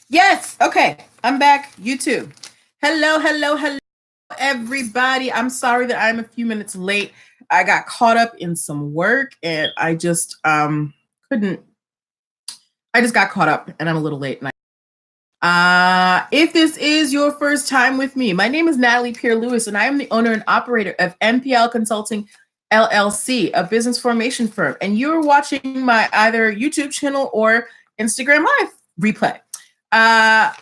Yes. Okay. I'm back. YouTube. Hello, hello, hello, everybody. I'm sorry that I'm a few minutes late. I got caught up in some work and I just couldn't. I just got caught up and I'm a little late. If this is your first time with me, my name is Natalie Pierre-Lewis and I am the owner and operator of MPL Consulting LLC, a business formation firm. And you're watching my either YouTube channel or Instagram Live replay.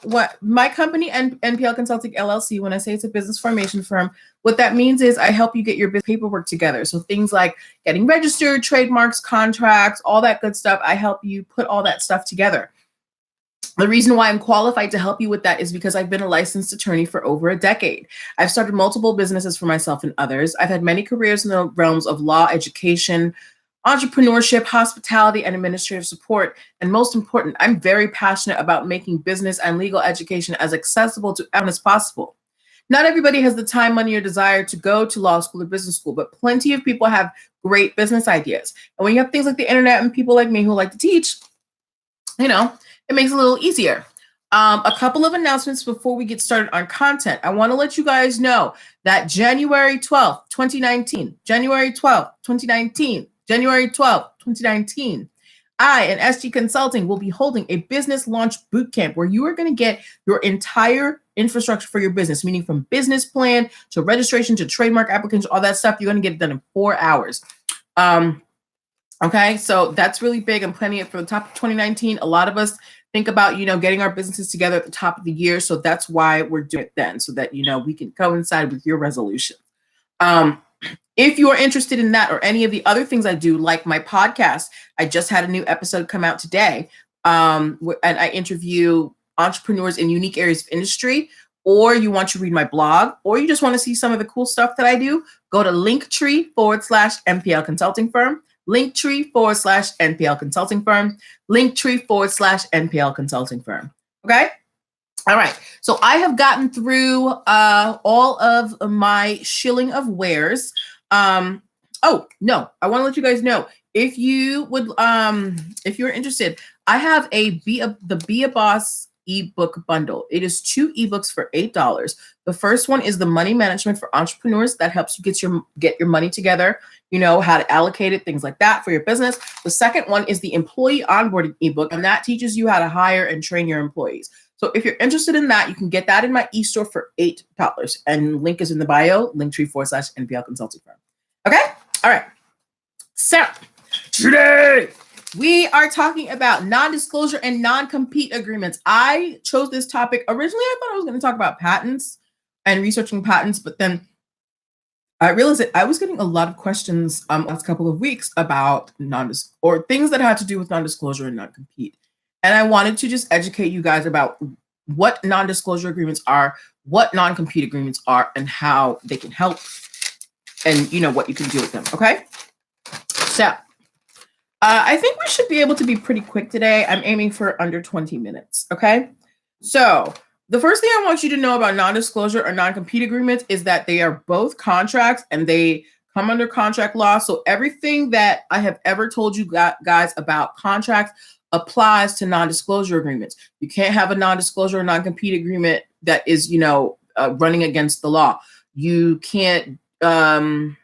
What my company NPL Consulting LLC, when I say it's a business formation firm, what that means is I help you get your business paperwork together. So things like getting registered, trademarks, contracts, all that good stuff. I help you put all that stuff together. The reason why I'm qualified to help you with that is because I've been a licensed attorney for over a decade. I've started multiple businesses for myself and others. I've had many careers in the realms of law, education, entrepreneurship, hospitality, and administrative support. And most important, I'm very passionate about making business and legal education as accessible to everyone as possible. Not everybody has the time, money, or desire to go to law school or business school, but plenty of people have great business ideas. And when you have things like the internet and people like me who like to teach, it makes it a little easier. A couple of announcements before we get started on content. I want to let you guys know that January 12th, 2019, I and SG Consulting will be holding a business launch bootcamp where you are going to get your entire infrastructure for your business, meaning from business plan to registration to trademark application, all that stuff. You're going to get it done in 4 hours. Okay, so that's really big. I'm planning it for the top of 2019. A lot of us think about, getting our businesses together at the top of the year. So that's why we're doing it then, so that, we can coincide with your resolution. If you are interested in that or any of the other things I do, like my podcast, I just had a new episode come out today. And I interview entrepreneurs in unique areas of industry, or you want to read my blog, or you just want to see some of the cool stuff that I do, go to Linktree/MPL Consulting Firm. Linktree/NPL Consulting Firm, Linktree/NPL Consulting Firm. Okay? All right. So I have gotten through all of my shilling of wares. Oh, no, I want to let you guys know, if you would, if you're interested, I have the Be a Boss ebook bundle. It is 2 ebooks for $8. The first one is the money management for entrepreneurs that helps you get your money together, how to allocate it, things like that for your business. The second one is the employee onboarding ebook, and that teaches you how to hire and train your employees. So if you're interested in that, you can get that in my e-store for $8. And link is in the bio, Linktree/NPL Consulting Firm. Okay? All right. So today we are talking about non-disclosure and non-compete agreements. I chose this topic. Originally, I thought I was going to talk about patents and researching patents, but then I realized that I was getting a lot of questions last couple of weeks about or things that had to do with non-disclosure and non-compete. And I wanted to just educate you guys about what non-disclosure agreements are, what non-compete agreements are, and how they can help, and what you can do with them. Okay? So I think we should be able to be pretty quick today. I'm aiming for under 20 minutes. Okay? So the first thing I want you to know about non-disclosure or non-compete agreements is that they are both contracts and they come under contract law. So everything that I have ever told you guys about contracts applies to non-disclosure agreements. You can't have a non-disclosure or non-compete agreement that is, running against the law. You can't, it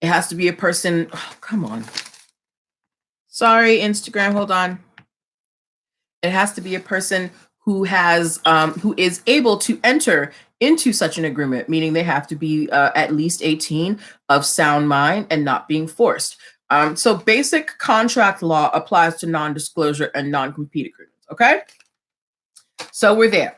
has to be a person, come on. Sorry, Instagram, hold on. It has to be a person who is able to enter into such an agreement, meaning they have to be at least 18, of sound mind, and not being forced. So basic contract law applies to non-disclosure and non-compete agreements, okay? So we're there.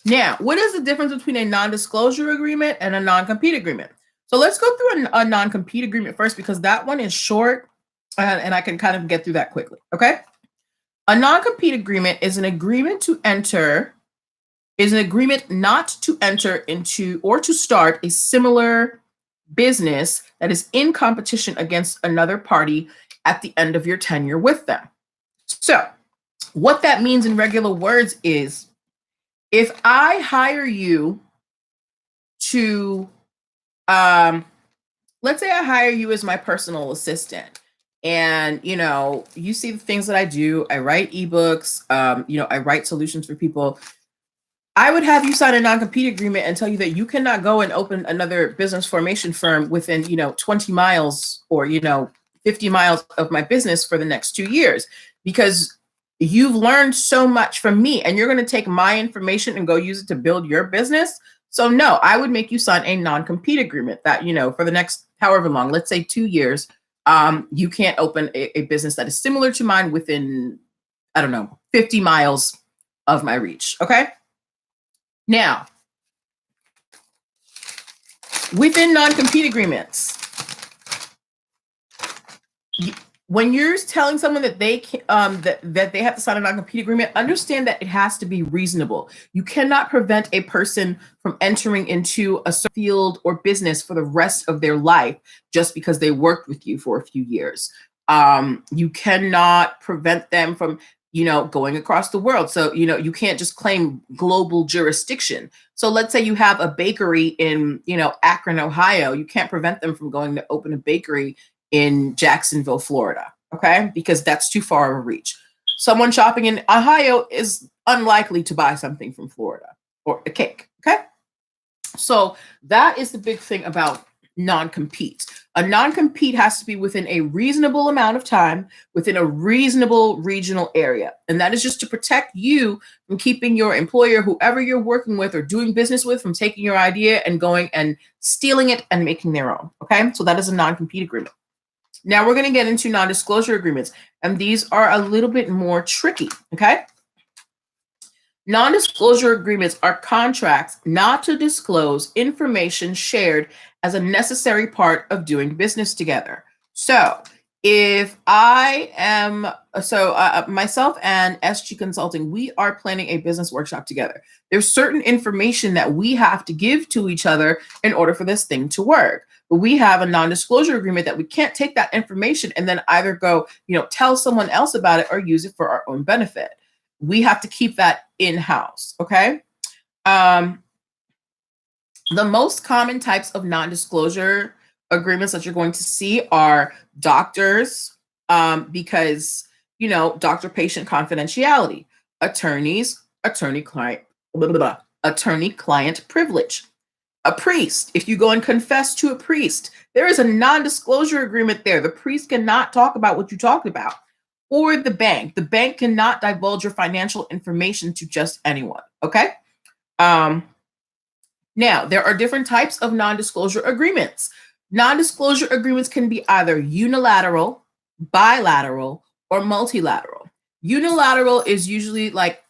Now, what is the difference between a non-disclosure agreement and a non-compete agreement? So let's go through a non-compete agreement first, because that one is short and I can kind of get through that quickly, okay? A non-compete agreement is an agreement not to enter into or to start a similar business that is in competition against another party at the end of your tenure with them. So what that means in regular words is, if I hire you to, let's say I hire you as my personal assistant, and you see the things that I do. I write ebooks. I write solutions for people. I would have you sign a non-compete agreement and tell you that you cannot go and open another business formation firm within 20 miles or 50 miles of my business for the next 2 years, because you've learned so much from me and you're going to take my information and go use it to build your business. So no, I would make you sign a non-compete agreement that for the next however long, let's say 2 years, you can't open a business that is similar to mine within, I don't know, 50 miles of my reach. Okay. Now, within non-compete agreements, when you're telling someone that they can, that they have to sign a non-compete agreement, understand that it has to be reasonable. You cannot prevent a person from entering into a field or business for the rest of their life just because they worked with you for a few years. You cannot prevent them from going across the world. So, you can't just claim global jurisdiction. So let's say you have a bakery in, Akron, Ohio. You can't prevent them from going to open a bakery in Jacksonville, Florida. Okay. Because that's too far of a reach. Someone shopping in Ohio is unlikely to buy something from Florida or a cake. Okay. So that is the big thing about non-compete. A non-compete has to be within a reasonable amount of time, within a reasonable regional area. And that is just to protect you from keeping your employer, whoever you're working with or doing business with, from taking your idea and going and stealing it and making their own. Okay. So that is a non-compete agreement. Now we're going to get into non-disclosure agreements, and these are a little bit more tricky. Okay. Non-disclosure agreements are contracts not to disclose information shared as a necessary part of doing business together. So if I am, myself and SG Consulting, we are planning a business workshop together. There's certain information that we have to give to each other in order for this thing to work. But we have a non-disclosure agreement that we can't take that information and then either go, tell someone else about it or use it for our own benefit. We have to keep that in-house. Okay. The most common types of non-disclosure agreements that you're going to see are doctors, because, doctor-patient confidentiality, attorneys, attorney-client privilege, a priest. If you go and confess to a priest, there is a non-disclosure agreement there. The priest cannot talk about what you talked about. Or the bank. The bank cannot divulge your financial information to just anyone. Okay. Now, there are different types of non-disclosure agreements. Non-disclosure agreements can be either unilateral, bilateral, or multilateral. Unilateral is usually like,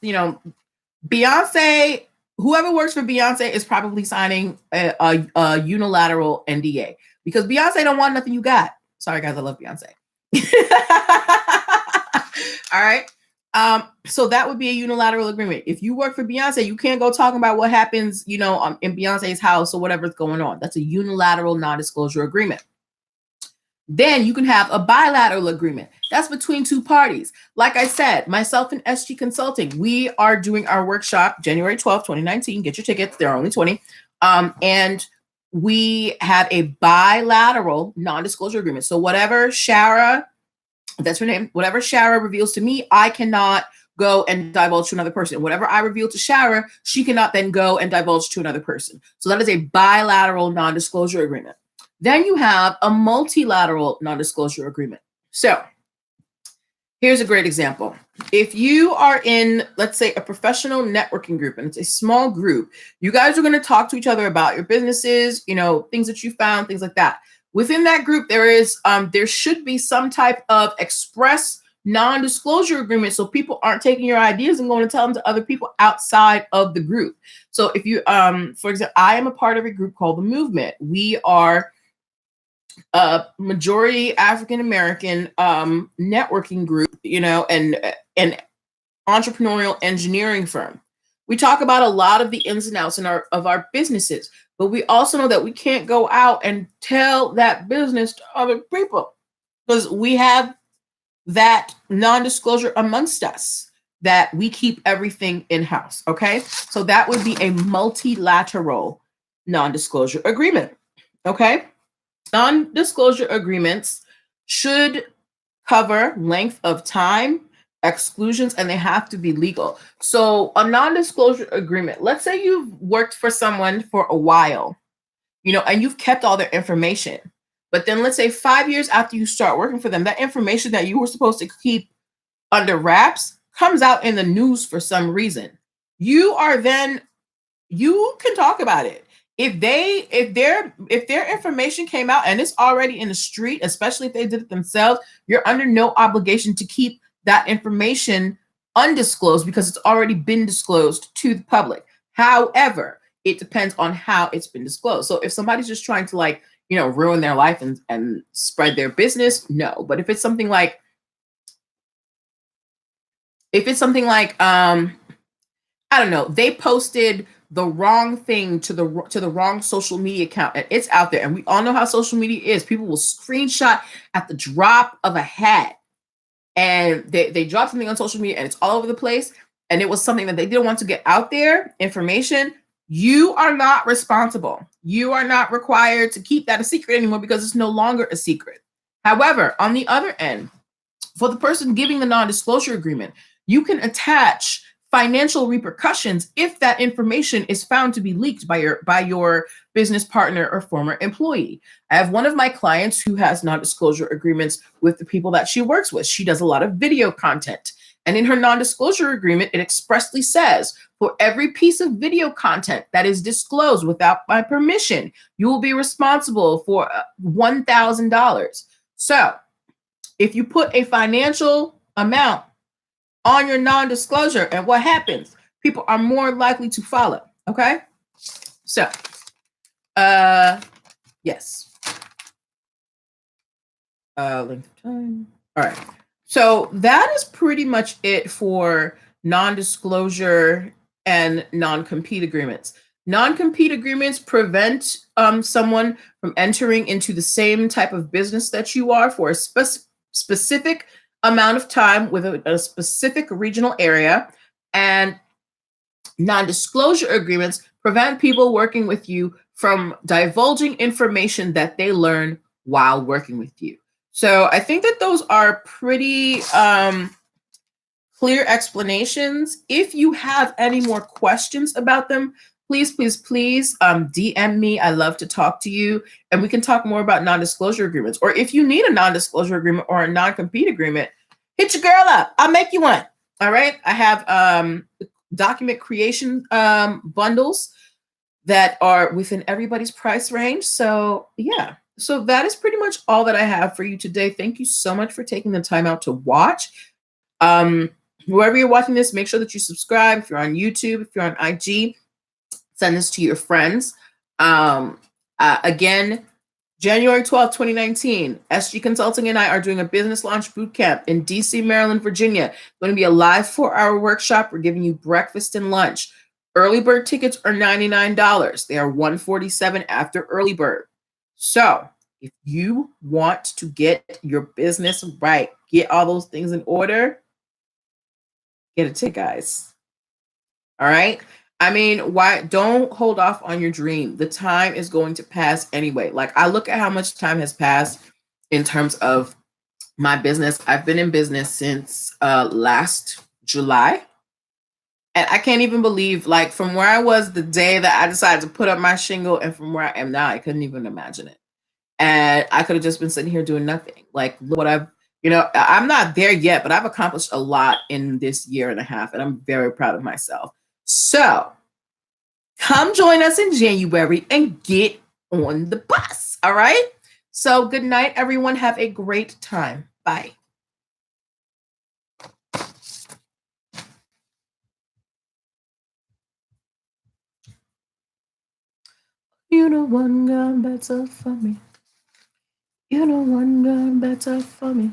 Beyonce, whoever works for Beyonce is probably signing a unilateral NDA because Beyonce don't want nothing you got. Sorry, guys, I love Beyonce. All right. So that would be a unilateral agreement. If you work for Beyonce, you can't go talking about what happens, in Beyonce's house or whatever's going on. That's a unilateral non-disclosure agreement. Then you can have a bilateral agreement. That's between two parties. Like I said, myself and SG Consulting, we are doing our workshop January 12th, 2019. Get your tickets. They're only 20. And we have a bilateral non-disclosure agreement. So whatever Shara, that's her name, whatever Shara reveals to me, I cannot go and divulge to another person. Whatever I reveal to Shara, she cannot then go and divulge to another person. So that is a bilateral non-disclosure agreement. Then you have a multilateral non-disclosure agreement. So here's a great example. If you are in, let's say, a professional networking group, and it's a small group, you guys are going to talk to each other about your businesses, things that you found, things like that. Within that group, there should be some type of express non-disclosure agreement so people aren't taking your ideas and going to tell them to other people outside of the group. So if you, for example, I am a part of a group called The Movement. We are a majority African-American networking group, and an entrepreneurial engineering firm. We talk about a lot of the ins and outs of our businesses, but we also know that we can't go out and tell that business to other people because we have that non-disclosure amongst us that we keep everything in-house. Okay. So that would be a multilateral non-disclosure agreement. Okay. Non-disclosure agreements should cover length of time, exclusions, and they have to be legal. So a non-disclosure agreement, let's say you've worked for someone for a while, and you've kept all their information. But then let's say 5 years after you start working for them, that information that you were supposed to keep under wraps comes out in the news for some reason. You can talk about it. If their information came out and it's already in the street, especially if they did it themselves, you're under no obligation to keep that information undisclosed because it's already been disclosed to the public. However, it depends on how it's been disclosed. So if somebody's just trying to ruin their life and spread their business, no. But if it's something like I don't know, they posted the wrong thing to the wrong social media account and it's out there, and we all know how social media is. People will screenshot at the drop of a hat, and they drop something on social media and it's all over the place, and it was something that they didn't want to get out there, information. You are not responsible. You are not required to keep that a secret anymore because it's no longer a secret. However, on the other end, for the person giving the non-disclosure agreement, you can attach financial repercussions if that information is found to be leaked by your business partner or former employee. I have one of my clients who has non-disclosure agreements with the people that she works with. She does a lot of video content. And in her non-disclosure agreement, it expressly says, for every piece of video content that is disclosed without my permission, you will be responsible for $1,000. So if you put a financial amount on your non-disclosure, and what happens? People are more likely to follow. Okay. So, yes. Length of time. All right. So that is pretty much it for non-disclosure and non-compete agreements. Non-compete agreements prevent someone from entering into the same type of business that you are for a specific amount of time with a specific regional area, and non-disclosure agreements prevent people working with you from divulging information that they learn while working with you. So I think that those are pretty clear explanations. If you have any more questions about them, please DM me. I love to talk to you, and we can talk more about non-disclosure agreements. Or if you need a non-disclosure agreement or a non-compete agreement, hit your girl up. I'll make you one. All right. I have document creation bundles that are within everybody's price range. So yeah. So that is pretty much all that I have for you today. Thank you so much for taking the time out to watch. Whoever you're watching this, make sure that you subscribe. If you're on YouTube, if you're on IG, send this to your friends. Again, January 12th, 2019, SG Consulting and I are doing a business launch boot camp in DC, Maryland, Virginia. It's going to be a live 4-hour workshop. We're giving you breakfast and lunch. Early bird tickets are $99. They are $147 after early bird. So if you want to get your business right, get all those things in order, get a ticket, guys. All right. I mean, why don't hold off on your dream? The time is going to pass anyway. Like, I look at how much time has passed in terms of my business. I've been in business since last July. And I can't even believe, like, from where I was the day that I decided to put up my shingle and from where I am now, I couldn't even imagine it. And I could have just been sitting here doing nothing. Like, look what I'm not there yet, but I've accomplished a lot in this year and a half, and I'm very proud of myself. So come join us in January and get on the bus. All right. So good night, everyone. Have a great time. Bye. You know one got better for me. You know one got better for me.